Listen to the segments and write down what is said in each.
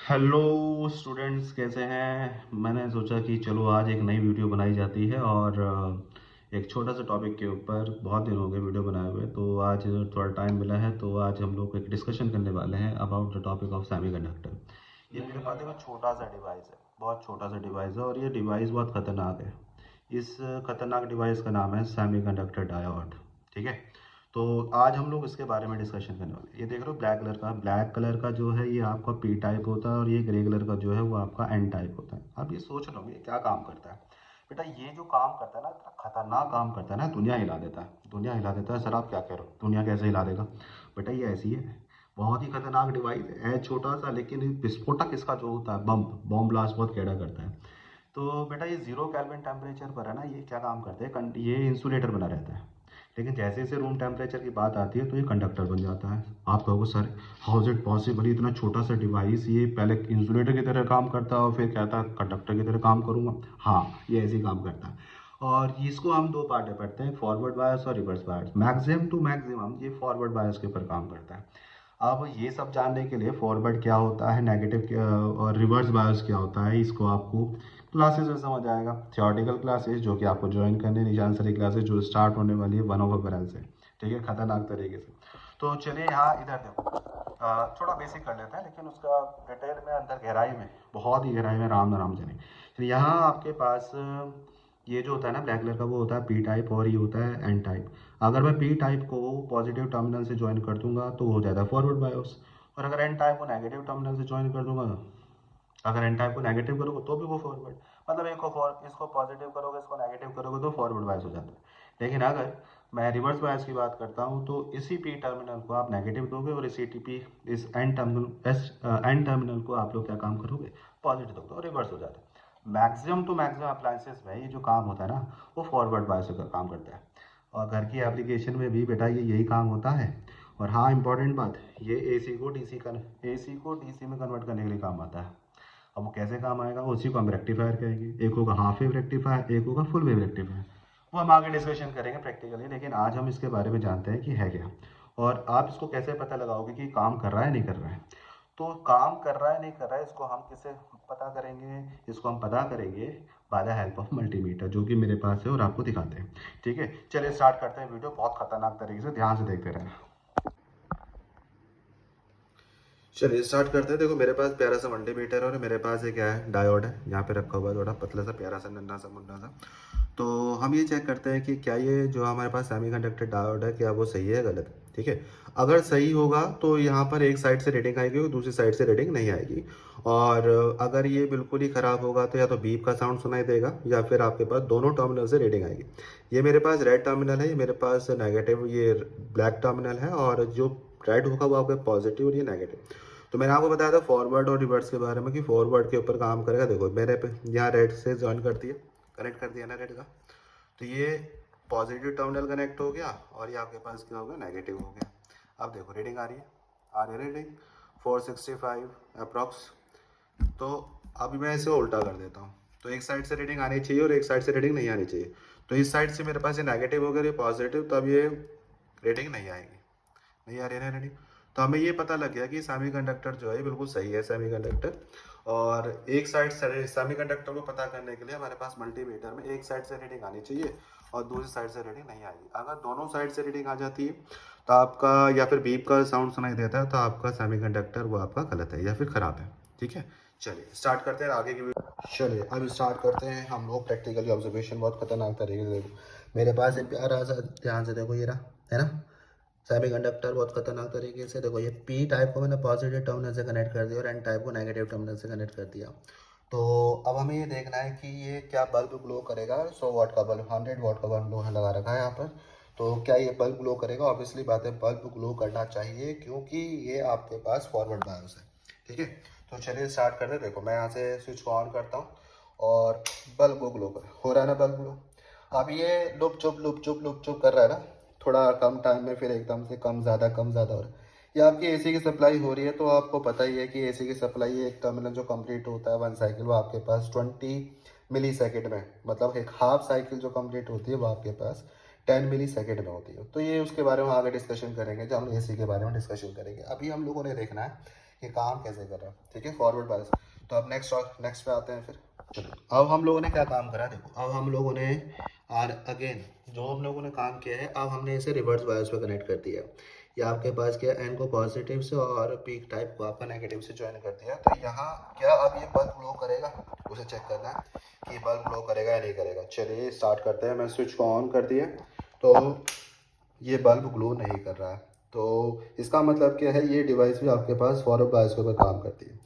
Hello students, कैसे हैं। मैंने सोचा कि चलो आज एक नई वीडियो बनाई जाती है और एक छोटा सा टॉपिक के ऊपर बहुत दिन हो गए वीडियो बनाए हुए, तो आज थोड़ा टाइम मिला है तो आज हम लोग एक डिस्कशन करने वाले हैं about the topic of semiconductor. ये मेरे पास एक छोटा सा डिवाइस है, बहुत छोटा सा डिवाइस है और ये डिवाइस बहुत ख़तरनाक है। इस खतरनाक डिवाइस का नाम है सेमीकंडक्टर डायोड। ठीक है, तो आज हम लोग इसके बारे में डिस्कशन करने वाले हैं। ये देख रहे हो ब्लैक कलर का जो है ये आपका पी टाइप होता है और ये ग्रे कलर का जो है वो आपका एन टाइप होता है। आप ये सोच रहे हो ये क्या काम करता है। बेटा ये जो काम करता है ना, इतना खतरनाक काम करता है ना, दुनिया हिला देता है, दुनिया हिला देता है। सर आप क्या कह रहे हो, दुनिया कैसे हिला देगा। बेटा ये ऐसी है, बहुत ही खतरनाक डिवाइस है छोटा सा, लेकिन विस्फोटक इसका जो होता है बॉम्ब ब्लास्ट बहुत कैडा करता है। तो बेटा ये 0 केल्विन टेम्परेचर पर है ना, ये क्या काम करते हैं, ये इंसुलेटर बना रहता है। लेकिन जैसे जैसे रूम टेम्परेचर की बात आती है तो ये कंडक्टर बन जाता है। आप कहोगे sir how is it possible, इतना छोटा सा डिवाइस ये पहले इंसुलेटर की तरह काम करता है और फिर कहता है कंडक्टर की तरह काम करूँगा। हाँ, ये ऐसे ही काम करता है। और इसको हम दो पार्ट में पढ़ते हैं, फॉरवर्ड बायस और reverse bias. Maximum to maximum ये फॉरवर्ड बायस के ऊपर काम करता है। अब ये सब जानने के लिए फॉरवर्ड क्या होता है, नेगेटिव और रिवर्स बायस क्या होता है, इसको आपको क्लासेस में समझ आएगा। थियोरेटिकल क्लासेस जो कि आपको ज्वाइन करने, निशान सर क्लासेस जो स्टार्ट होने वाली है 1 अप्रैल से। ठीक है, खतरनाक तरीके से। तो चलिए यहाँ इधर देखो, थोड़ा बेसिक कर लेते हैं, लेकिन उसका डिटेल में अंदर गहराई में, बहुत ही गहराई में राम नाम जाने। तो यहाँ आपके पास ये जो होता है ना ब्लैक कलर का, वो होता है पी टाइप और ये होता है एन टाइप। अगर मैं पी टाइप को पॉजिटिव टर्मिनल से ज्वाइन कर दूंगा तो वो हो जाता है फॉरवर्ड बायोस, और अगर एन टाइप को नेगेटिव टर्मिनल से ज्वाइन कर दूंगा, अगर एन टाइप को नेगेटिव करोगे तो भी वो फॉरवर्ड, मतलब एक को इसको पॉजिटिव करोगे, इसको नेगेटिव करोगे तो फॉरवर्ड बायस हो जाता है। लेकिन अगर मैं रिवर्स बायस की बात करता हूँ तो इसी पी टर्मिनल को आप नेगेटिव दोगे और इसी टीपी इस एन टर्मिनल को आप लोग क्या काम करोगे, पॉजिटिव दोगे, और रिवर्स हो जाता है। मैक्सिमम टू मैक्सिमम अप्लायंसेस में ये जो काम होता है ना, वो फॉरवर्ड बायस का काम करता है। और घर की एप्लीकेशन में भी बेटा ये यही काम होता है। और हाँ, इंपॉर्टेंट बात, ये एसी को डीसी में कन्वर्ट करने के लिए काम आता है। अब वो कैसे काम आएगा, उसी को हम रेक्टिफायर कहेंगे। एक होगा हाफ वेव रेक्टिफायर, एक होगा फुल वेव रेक्टिफायर। वो हम आगे डिस्कशन करेंगे प्रैक्टिकली, लेकिन आज हम इसके बारे में जानते हैं कि है क्या। और आप इसको कैसे पता लगाओगे कि काम कर रहा है नहीं कर रहा है। तो काम कर रहा है नहीं कर रहा है, इसको हम किसे पता करेंगे, इसको हम पता करेंगे by the help of multimeter, जो कि मेरे पास है और आपको दिखाते हैं। ठीक है, चलिए स्टार्ट करते हैं वीडियो, बहुत खतरनाक तरीके से ध्यान से देखते रहें। चलिए स्टार्ट करते हैं। देखो मेरे पास प्यारा सा मल्टीमीटर है और मेरे पास ये क्या है, डायोड है यहाँ पे रखा हुआ है, थोड़ा पतला सा प्यारा सा नन्हा सा मुन्ना सा। तो हम ये चेक करते हैं कि क्या ये जो हमारे पास सेमीकंडक्टर डायोड है, क्या वो सही है गलत है। ठीक है, अगर सही होगा तो यहाँ पर एक साइड से रीडिंग आएगी और दूसरी साइड से रीडिंग नहीं आएगी। और अगर ये बिल्कुल ही ख़राब होगा तो या तो बीप का साउंड सुनाई देगा या फिर आपके पास दोनों टर्मिनल से रीडिंग आएगी। ये मेरे पास रेड टर्मिनल है, ये मेरे पास नेगेटिव, ये ब्लैक टर्मिनल है, और जो रेड होगा वो आपका पॉजिटिव और ये नेगेटिव। तो मैंने आपको बताया था फॉरवर्ड और रिवर्स के बारे में कि फॉरवर्ड के ऊपर काम करेगा। देखो मैंने यहाँ रेड से ज्वाइन कर दिया, कनेक्ट कर दिया ना रेड का, तो ये पॉजिटिव टर्मिनल कनेक्ट हो गया और ये आपके पास क्या हो गया, नेगेटिव हो गया। अब देखो रीडिंग आ रही है, आ रही है रीडिंग 465 अप्रॉक्स। तो अभी मैं इसे उल्टा कर देता हूँ, तो एक साइड से रीडिंग आनी चाहिए और एक साइड से रीडिंग नहीं आनी चाहिए। तो इस साइड से मेरे पास ये नेगेटिव हो गया, ये पॉजिटिव, तब ये रीडिंग नहीं आएगी, नहीं आ रही है रीडिंग। तो हमें ये पता लग गया कि सेमीकंडक्टर जो है बिल्कुल सही है सेमीकंडक्टर। और एक साइड से सेमीकंडक्टर को पता करने के लिए हमारे पास मल्टीमीटर में एक साइड से रीडिंग आनी चाहिए और दूसरी साइड से रीडिंग नहीं आएगी। अगर दोनों साइड से रीडिंग आ जाती है तो आपका, या फिर बीप का साउंड सुनाई देता है तो आपका सेमीकंडक्टर वो आपका गलत है या फिर ख़राब है। ठीक है, चलिए स्टार्ट करते हैं आगे की। चलिए अब स्टार्ट करते हैं हम लोग प्रैक्टिकली ऑब्जर्वेशन, बहुत खतरनाक तरीके से। देखो मेरे पास एक प्यारा सा, ध्यान से देखो, ये रहा है ना सेमीकंडक्टर, बहुत खतरनाक तरीके से। देखो ये पी टाइप को मैंने पॉजिटिव टर्मिनल से कनेक्ट कर दिया और एन टाइप को नेगेटिव टर्मिनल से कनेक्ट कर दिया। तो अब हमें ये देखना है कि ये क्या बल्ब ग्लो करेगा। 100 वाट का बल्ब, 100 वाट का बल्ब लगा रखा है यहाँ पर। तो क्या ये बल्ब ग्लो करेगा, ऑब्वियसली बात है बल्ब ग्लो करना चाहिए क्योंकि ये आपके पास फॉरवर्ड बायस है। ठीक है, तो चलिए स्टार्ट करते हैं। देखो मैं यहाँ से स्विच को ऑन करता हूँ और बल्ब को ग्लो कर हो रहा है ना, बल्ब ग्लो। अब ये लुप चुप लुप चुप लुप चुप कर रहा है ना, थोड़ा कम टाइम में फिर एकदम से कम ज़्यादा कम ज़्यादा हो रहा है। ये आपकी एसी की सप्लाई हो रही है, तो आपको पता ही है कि एसी की सप्लाई एक टर्मिनल जो कंप्लीट होता है 1 साइकिल, वो आपके पास 20 मिली सेकेंड में, मतलब एक हाफ साइकिल जो कंप्लीट होती है वो आपके पास 10 मिली सेकेंड में होती है। तो ये उसके बारे में आगे डिस्कशन करेंगे जब हम एसी के बारे में डिस्कशन करेंगे। अभी हम लोगों ने देखना है कि काम कैसे कर रहा है, ठीक है, फॉरवर्ड बायस। तो अब नेक्स्ट पे आते हैं फिर। चलो अब हम लोगों ने क्या काम करा, देखो अब हम लोगों ने और अगेन जो हम लोगों ने काम किया है, अब हमने इसे रिवर्स बायस पे कनेक्ट कर दिया। या आपके पास क्या, एन को पॉजिटिव से और पीक टाइप को आपका नेगेटिव से ज्वाइन कर दिया। तो यहाँ क्या अब ये बल्ब ग्लो करेगा, उसे चेक करना है कि बल्ब ग्लो करेगा या नहीं करेगा। चलिए स्टार्ट करते हैं। मैं स्विच को ऑन कर दिया तो ये बल्ब ग्लो नहीं कर रहा है। तो इसका मतलब क्या है, ये डिवाइस भी आपके पास फॉरवर्ड बायस के ऊपर काम करती है।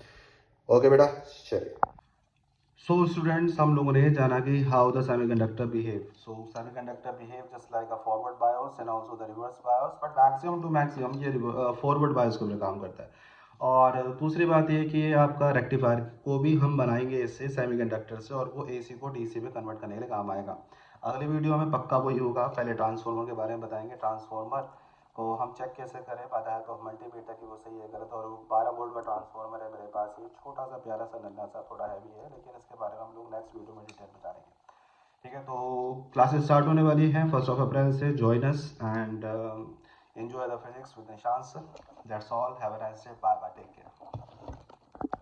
ओके बेटा, चलिए। सो स्टूडेंट्स, हम लोगों ने जाना कि how the semiconductor behave. So semiconductor behave just like a forward bias and also the reverse bias, but maximum to maximum ये फॉरवर्ड बायोस के ऊपर काम करता है। और दूसरी बात ये कि आपका रेक्टिफायर को भी हम बनाएंगे इससे सेमीकंडक्टर से, और वो एसी को डीसी में कन्वर्ट करने के लिए काम आएगा। अगली वीडियो में पक्का वही होगा। पहले ट्रांसफार्मर के बारे में बताएंगे, ट्रांसफार्मर को हम चेक कैसे करें, पता है तो मल्टीमीटर की वो सही है गलत। और 12 वोल्ट का ट्रांसफार्मर है मेरे पास, ये छोटा सा प्यारा सा नन्हा सा, थोड़ा हैवी है, लेकिन इसके बारे में हम लोग नेक्स्ट वीडियो में डिटेल में जानेंगे। ठीक है, तो क्लासेस स्टार्ट होने वाली हैं 1 अप्रैल से। Join us and enjoy the physics with Nishant sir. That's all, have a nice day, bye bye, take care.